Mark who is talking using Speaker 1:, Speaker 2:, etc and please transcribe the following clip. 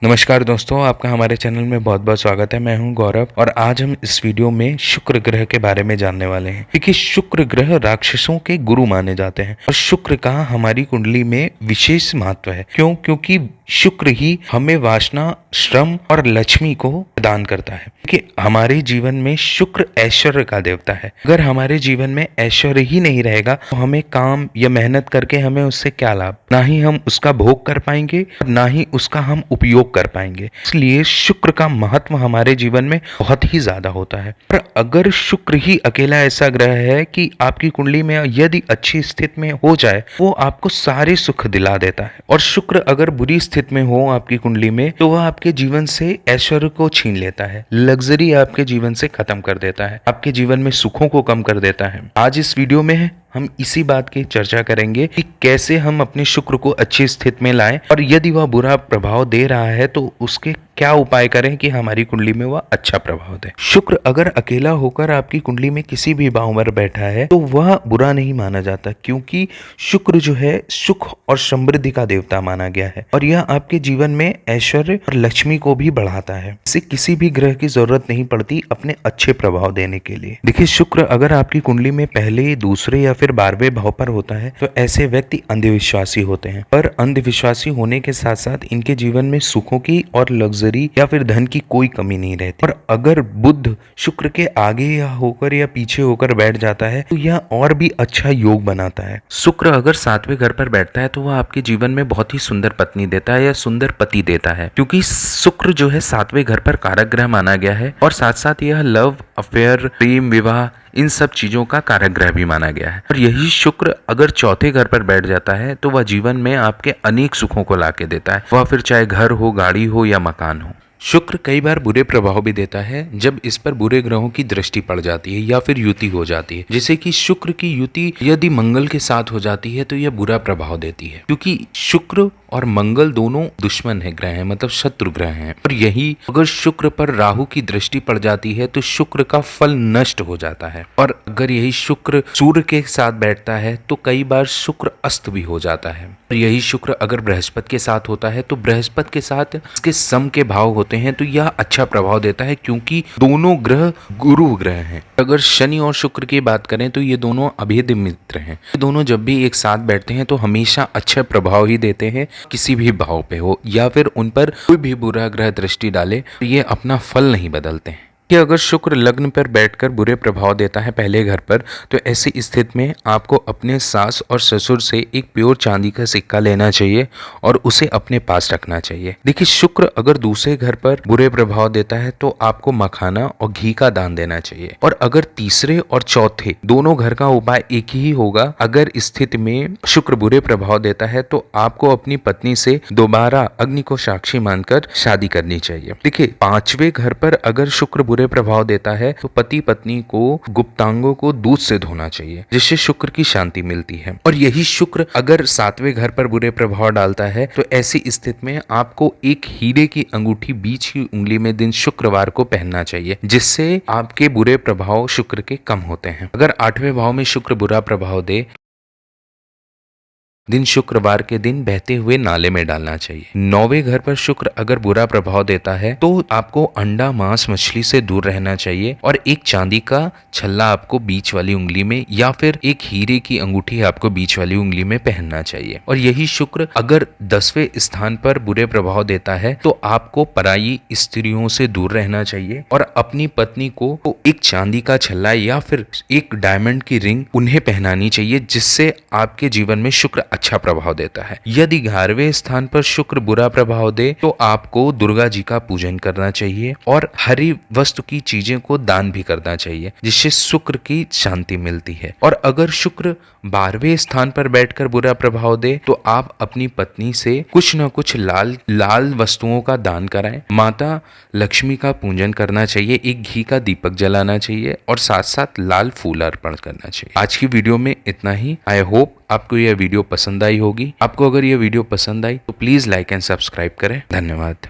Speaker 1: नमस्कार दोस्तों, आपका हमारे चैनल में बहुत बहुत स्वागत है। मैं हूं गौरव और आज हम इस वीडियो में शुक्र ग्रह के बारे में जानने वाले हैं। देखिए, शुक्र ग्रह राक्षसों के गुरु माने जाते हैं और शुक्र का हमारी कुंडली में विशेष महत्व है। क्योंकि शुक्र ही हमें वासना, श्रम और लक्ष्मी को प्रदान करता है। कि हमारे जीवन में शुक्र ऐश्वर्य का देवता है। अगर हमारे जीवन में ऐश्वर्य ही नहीं रहेगा तो हमें काम या मेहनत करके हमें उससे क्या लाभ। ना ही हम उसका भोग कर पाएंगे और ना ही उसका हम उपयोग कर पाएंगे। इसलिए शुक्र का महत्व हमारे जीवन में बहुत ही ज्यादा होता है। पर अगर शुक्र ही अकेला ऐसा ग्रह है कि आपकी कुंडली में यदि अच्छी स्थिति में हो जाए, वो आपको सारे सुख दिला देता है। और शुक्र अगर बुरी स्थिति में हो आपकी कुंडली में तो वह आपके जीवन से ऐश्वर्य को छीन लेता है, लग्जरी आपके जीवन से खत्म कर देता है, आपके जीवन में सुखों को कम कर देता है। आज इस वीडियो में हम इसी बात की चर्चा करेंगे कि कैसे हम अपने शुक्र को अच्छी स्थिति में लाएं और यदि वह बुरा प्रभाव दे रहा है तो उसके क्या उपाय करें कि हमारी कुंडली में वह अच्छा प्रभाव दे। शुक्र अगर अकेला होकर आपकी कुंडली में किसी भी भाव में बैठा है तो वह बुरा नहीं माना जाता, क्योंकि शुक्र जो है सुख और समृद्धि का देवता माना गया है और यह आपके जीवन में ऐश्वर्य और लक्ष्मी को भी बढ़ाता है। इसे किसी भी ग्रह की जरूरत नहीं पड़ती अपने अच्छे प्रभाव देने के लिए। देखिए, शुक्र अगर आपकी कुंडली में पहले, दूसरे या फिर 12वें भाव पर होता है तो ऐसे व्यक्ति अंधविश्वासी होते हैं। पर अंधविश्वासी होने के साथ साथ इनके जीवन में सुखों की और लग्जरी या फिर धन की कोई कमी नहीं रहती। और अगर बुध शुक्र के आगे या होकर या पीछे होकर बैठ जाता है तो यह और भी अच्छा योग बनाता है। शुक्र अगर 7वें घर पर बैठता है तो वह आपके जीवन में बहुत ही सुंदर पत्नी देता है या सुंदर पति देता है, क्योंकि शुक्र जो है 7वें घर पर कारक ग्रह माना गया है और साथ साथ यह लव अफेयर, प्रेम, विवाह, इन सब चीजों का कारक ग्रह भी माना गया है। और यही शुक्र अगर 4थे घर पर बैठ जाता है तो वह जीवन में आपके अनेक सुखों को लाके देता है, वह फिर चाहे घर हो, गाड़ी हो या मकान हो। शुक्र कई बार बुरे प्रभाव भी देता है जब इस पर बुरे ग्रहों की दृष्टि पड़ जाती है या फिर युति हो जाती है। जैसे कि शुक्र की युति यदि मंगल के साथ हो जाती है तो यह बुरा प्रभाव देती है, क्योंकि शुक्र और मंगल दोनों दुश्मन है ग्रह हैं, मतलब शत्रु ग्रह हैं। और यही अगर शुक्र पर राहु की दृष्टि पड़ जाती है तो शुक्र का फल नष्ट हो जाता है। और अगर यही शुक्र सूर्य के साथ बैठता है तो कई बार शुक्र अस्त भी हो जाता है। और यही शुक्र अगर बृहस्पति के साथ होता है तो बृहस्पति के साथ इसके सम के भाव होते हैं तो यह अच्छा प्रभाव देता है, क्योंकि दोनों ग्रह गुरु ग्रह हैं। अगर शनि और शुक्र की बात करें तो ये दोनों अभेद्य मित्र हैं। ये दोनों जब भी एक साथ बैठते हैं तो हमेशा अच्छा प्रभाव ही देते हैं, किसी भी भाव पे हो या फिर उन पर कोई भी बुरा ग्रह दृष्टि डाले तो ये अपना फल नहीं बदलते हैं। कि अगर शुक्र लग्न पर बैठकर बुरे प्रभाव देता है पहले घर पर तो ऐसी स्थिति में आपको अपने सास और ससुर से एक प्योर चांदी का सिक्का लेना चाहिए और उसे अपने पास रखना चाहिए। देखिए, शुक्र अगर दूसरे घर पर बुरे प्रभाव देता है तो आपको मखाना और घी का दान देना चाहिए। और अगर तीसरे और चौथे दोनों घर का उपाय एक ही होगा। अगर स्थिति में शुक्र बुरे प्रभाव देता है तो आपको अपनी पत्नी से दोबारा अग्नि को साक्षी मानकर शादी करनी चाहिए। देखिए, 5वें घर पर अगर शुक्र बुरे प्रभाव देता है तो पति पत्नी को गुप्तांगों को दूध से धोना चाहिए, जिससे शुक्र की शांति मिलती है। और यही शुक्र अगर 7वें घर पर बुरे प्रभाव डालता है तो ऐसी स्थिति में आपको एक हीरे की अंगूठी बीच की उंगली में दिन शुक्रवार को पहनना चाहिए, जिससे आपके बुरे प्रभाव शुक्र के कम होते हैं। अगर 8वें भाव में शुक्र बुरा प्रभाव दे दिन शुक्रवार के दिन बहते हुए नाले में डालना चाहिए। 9वें घर पर शुक्र अगर बुरा प्रभाव देता है तो आपको अंडा, मांस, मछली से दूर रहना चाहिए और एक चांदी का छल्ला आपको बीच वाली उंगली में या फिर एक हीरे की अंगूठी आपको बीच वाली उंगली में पहनना चाहिए। और यही शुक्र अगर 10वें स्थान पर बुरे प्रभाव देता है तो आपको पराई स्त्रियों से दूर रहना चाहिए और अपनी पत्नी को एक चांदी का छल्ला या फिर एक डायमंड की रिंग उन्हें पहनानी चाहिए, जिससे आपके जीवन में शुक्र अच्छा प्रभाव देता है। यदि 11वें स्थान पर शुक्र बुरा प्रभाव दे तो आपको दुर्गा जी का पूजन करना चाहिए और हरी वस्तु की चीजें को दान भी करना चाहिए, जिससे शुक्र की शांति मिलती है। और अगर शुक्र 12वें स्थान पर बैठकर बुरा प्रभाव दे तो आप अपनी पत्नी से कुछ न कुछ लाल वस्तुओं का दान कराएं, माता लक्ष्मी का पूजन करना चाहिए, एक घी का दीपक जलाना चाहिए और साथ साथ लाल फूल अर्पण करना चाहिए। आज की वीडियो में इतना ही। आई होप आपको यह वीडियो पसंद आई होगी। आपको अगर यह वीडियो पसंद आई तो प्लीज लाइक एंड सब्सक्राइब करें। धन्यवाद।